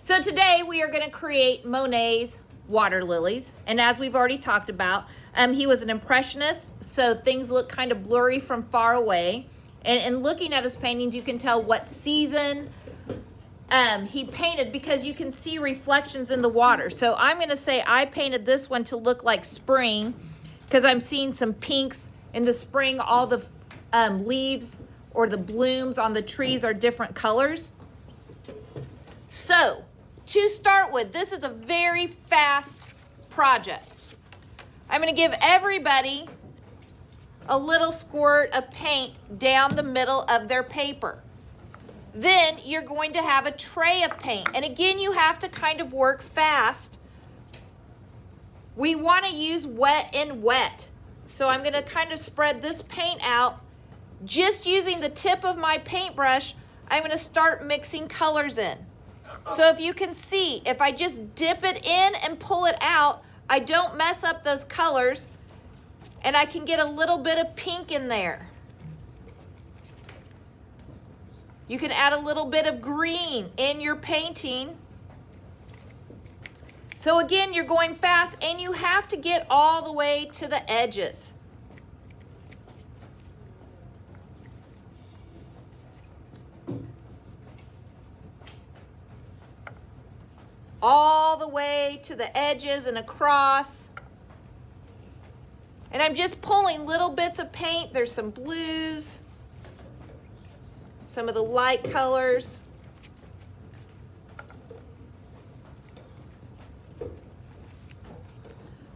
So today we are going to create Monet's water lilies. And as we've already talked about, he was an impressionist, so things look kind of blurry from far away. And looking at his paintings, you can tell what season he painted because you can see reflections in the water. So I'm going to say I painted this one to look like spring because I'm seeing some pinks in the spring. All the leaves or the blooms on the trees are different colors. So to start with, this is a very fast project. I'm going to give everybody a little squirt of paint down the middle of their paper. Then you're going to have a tray of paint. And again, you have to kind of work fast. We want to use wet and wet. So I'm going to kind of spread this paint out. Just using the tip of my paintbrush, I'm going to start mixing colors in. So if you can see, if I just dip it in and pull it out, I don't mess up those colors, and I can get a little bit of pink in there. You can add a little bit of green in your painting. So again, you're going fast, and you have to get all the way to the edges. All the way to the edges and across. And I'm just pulling little bits of paint. There's some blues, some of the light colors.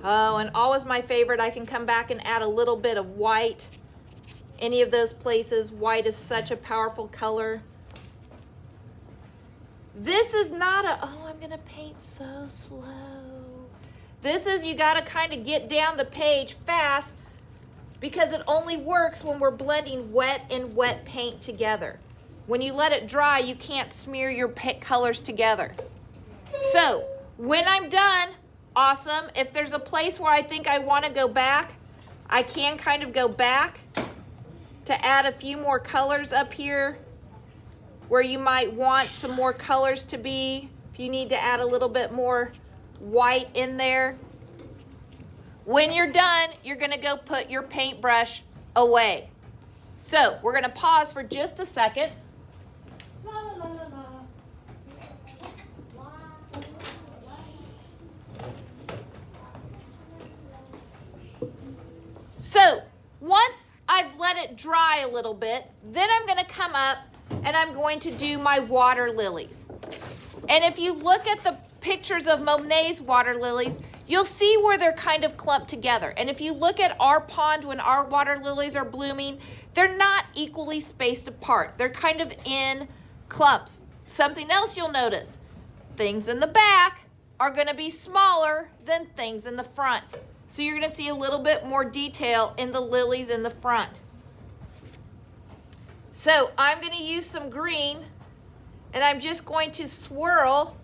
Oh, and always my favorite, I can come back and add a little bit of white. Any of those places, white is such a powerful color. This is not a, oh, I'm going to paint so slow. This is, you got to kind of get down the page fast because it only works when we're blending wet and wet paint together. When you let it dry, you can't smear your colors together. So when I'm done, awesome. If there's a place where I think I want to go back, I can kind of go back to add a few more colors up here where you might want some more colors to be. If you need to add a little bit more white in there. When you're done, you're going to go put your paintbrush away. So we're going to pause for just a second. So once I've let it dry a little bit, then I'm going to come up and I'm going to do my water lilies. And if you look at the pictures of Monet's water lilies, you'll see where they're kind of clumped together. And if you look at our pond when our water lilies are blooming, they're not equally spaced apart. They're kind of in clumps. Something else you'll notice, things in the back are going to be smaller than things in the front. So you're going to see a little bit more detail in the lilies in the front. So I'm going to use some green, and I'm just going to swirl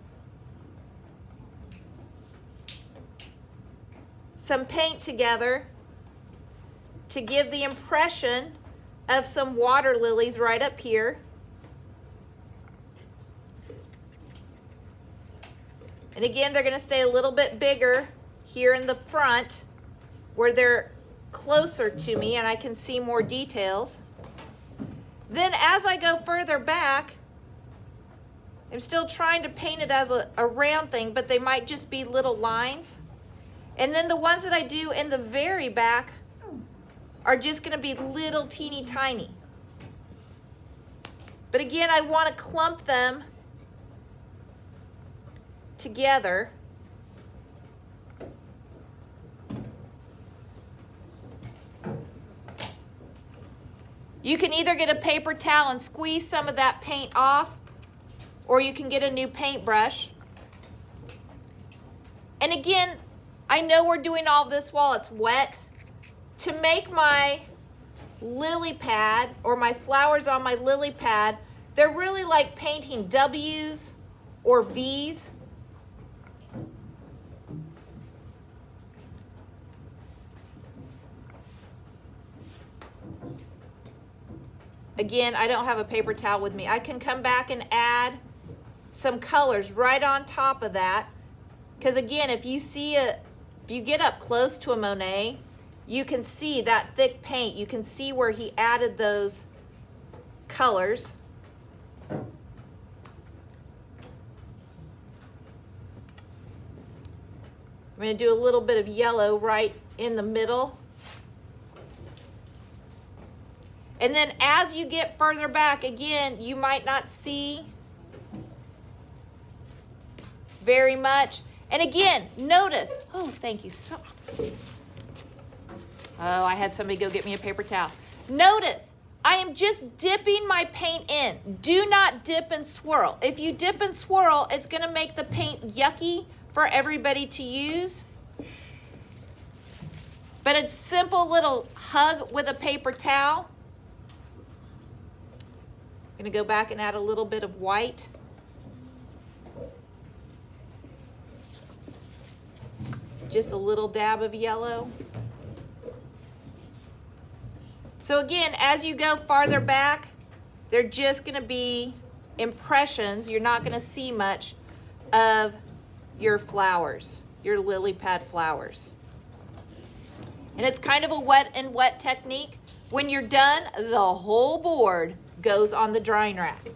some paint together to give the impression of some water lilies right up here. And again, they're going to stay a little bit bigger here in the front where they're closer to me and I can see more details. Then as I go further back, I'm still trying to paint it as a round thing, but they might just be little lines. And then the ones that I do in the very back are just going to be little teeny tiny. But again, I want to clump them together. You can either get a paper towel and squeeze some of that paint off, or you can get a new paintbrush. And again, I know we're doing all of this while it's wet. To make my lily pad or my flowers on my lily pad, they're really like painting W's or V's. Again, I don't have a paper towel with me. I can come back and add some colors right on top of that. Because again, if you get up close to a Monet, you can see that thick paint. You can see where he added those colors. I'm going to do a little bit of yellow right in the middle. And then as you get further back, again, you might not see very much. And again, notice, oh, thank you so much. Oh, I had somebody go get me a paper towel. Notice, I am just dipping my paint in. Do not dip and swirl. If you dip and swirl, it's going to make the paint yucky for everybody to use. But a simple little hug with a paper towel. I'm going to go back and add a little bit of white. Just a little dab of yellow. So again, as you go farther back, they're just going to be impressions. You're not going to see much of your flowers, your lily pad flowers. And it's kind of a wet and wet technique. When you're done, the whole board goes on the drying rack.